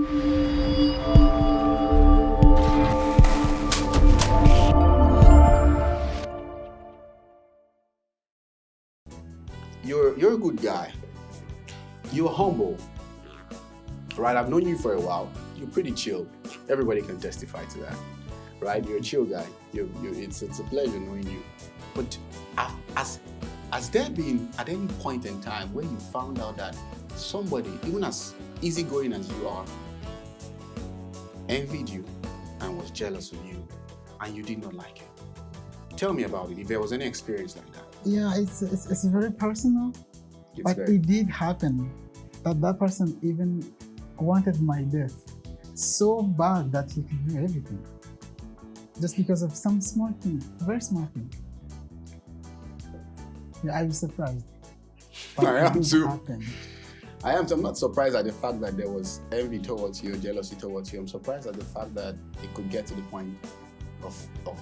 You're a good guy. You're humble, right? I've known you for a while. You're pretty chill. Everybody can testify to that, right? You're a chill guy. It's a pleasure knowing you. But has there been at any point in time where you found out that somebody, even as easygoing as you are, envied you and was jealous of you, and you did not like it? Tell me about it. If there was any experience like that. Yeah, it's very personal, but it did happen. That person even wanted my death so bad that he could do everything just because of some small thing, very small thing. Yeah, I was surprised. But I am too. Happen. I am. I'm not surprised at the fact that there was envy towards you, jealousy towards you. I'm surprised at the fact that it could get to the point of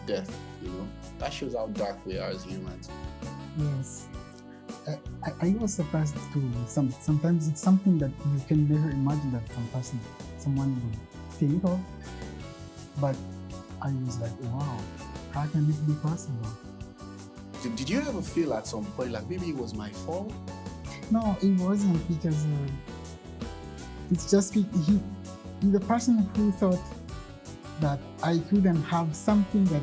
death. You know, that shows how dark we are as humans. Yes. I was surprised too. Sometimes it's something that you can never imagine that someone would think of. But I was like, wow, how can this be possible? Did you ever feel at some point like maybe it was my fault? No, it wasn't, because it's just the person who thought that I couldn't have something that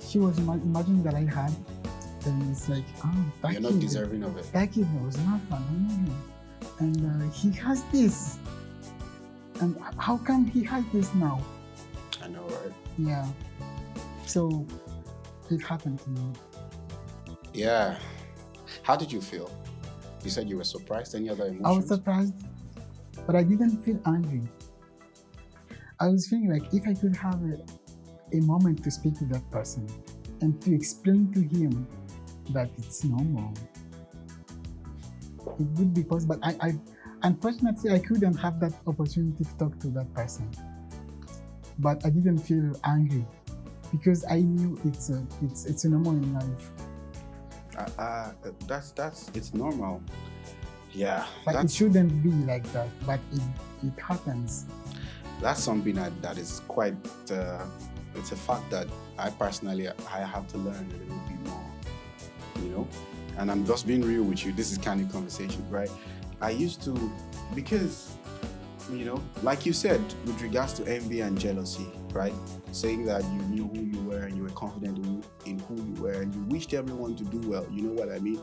he was imagining that I had. Then it's like, that you're not deserving of it. That kid was not fun, and he has this. And how come he has this now? I know, right? Yeah. So it happened to me. Yeah. How did you feel? You said you were surprised. Any other emotions? I was surprised, but I didn't feel angry. I was feeling like if I could have a moment to speak to that person and to explain to him that it's normal, it would be possible. But I unfortunately I couldn't have that opportunity to talk to that person. But I didn't feel angry because I knew it's a normal in life. It's normal. Yeah. But it shouldn't be like that. But it happens. That's something that is quite. It's a fact that I personally have to learn a little bit more. You know, and I'm just being real with you. This is Candid Conversation, right? I used to, because, you know, like you said, with regards to envy and jealousy, right? Saying that you knew who you were and you were confident in who you were and you wished everyone to do well. You know what I mean?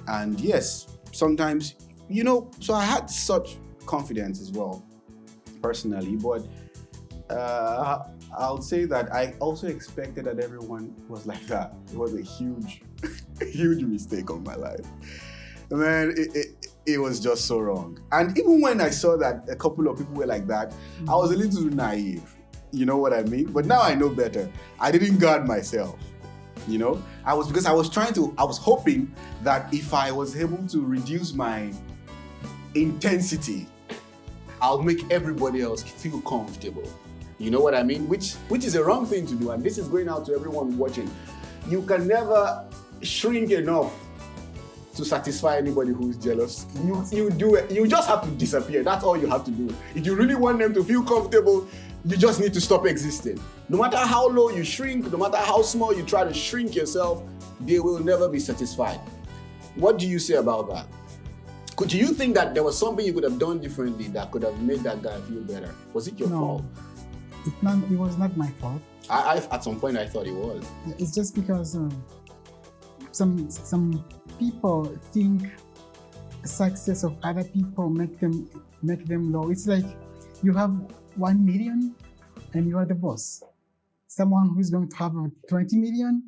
And yes, sometimes, you know, so I had such confidence as well, personally, but I'll say that I also expected that everyone was like that. It was a huge mistake on my life. Man, it was just so wrong. And even when I saw that a couple of people were like that, I was a little naive. You know what I mean? But now I know better. I didn't guard myself. You know? I was hoping that if I was able to reduce my intensity, I'll make everybody else feel comfortable. You know what I mean? Which is a wrong thing to do. And this is going out to everyone watching. You can never shrink enough to satisfy anybody who's jealous. You do it. You just have to disappear. That's all you have to do. If you really want them to feel comfortable, you just need to stop existing. No matter how low you shrink, no matter how small you try to shrink yourself, they will never be satisfied. What do you say about that? Do you think that there was something you could have done differently that could have made that guy feel better? Was it your fault? It was not my fault. I at some point I thought it was. It's just because some people think success of other people make them low. It's like you have 1 million and you are the boss. Someone who's going to have 20 million,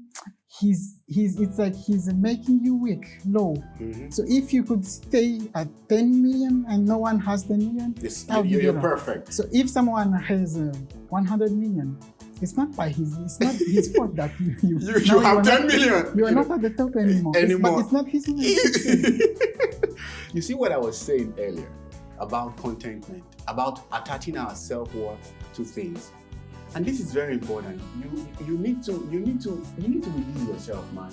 it's like he's making you weak, low. Mm-hmm. So if you could stay at 10 million and no one has 10 million, you're perfect. So if someone has 100 million, it's not his fault that you have 10 million. You are not at the top anymore. But it's not his fault. You see what I was saying earlier about contentment, about attaching our self-worth to things. And this is very important. You need to release yourself, man.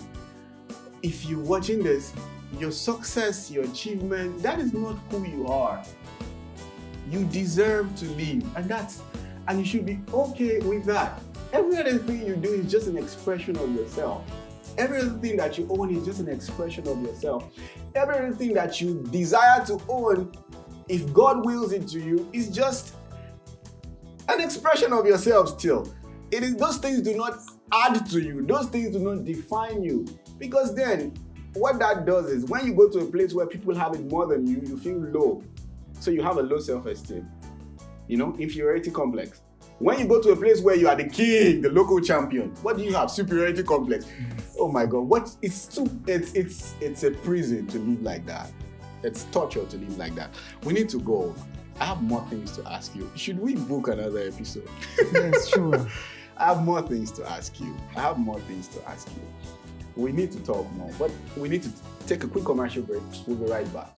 If you're watching this, your success, your achievement, that is not who you are. You deserve to live, and you should be okay with that. Every other thing you do is just an expression of yourself. Every other thing that you own is just an expression of yourself. Every other thing that you desire to own, if God wills it to you, is just an expression of yourself still. It is, those things do not add to you. Those things do not define you. Because then, what that does is, when you go to a place where people have it more than you, you feel low. So you have a low self-esteem. Inferiority complex. When you go to a place where you are the king, the local champion, what do you have? Superiority complex. Oh my God, it's a prison to live like that. It's torture to live like that. We need to go. I have more things to ask you. Should we book another episode? Yes, sure. I have more things to ask you. We need to talk more, but we need to take a quick commercial break. We'll be right back.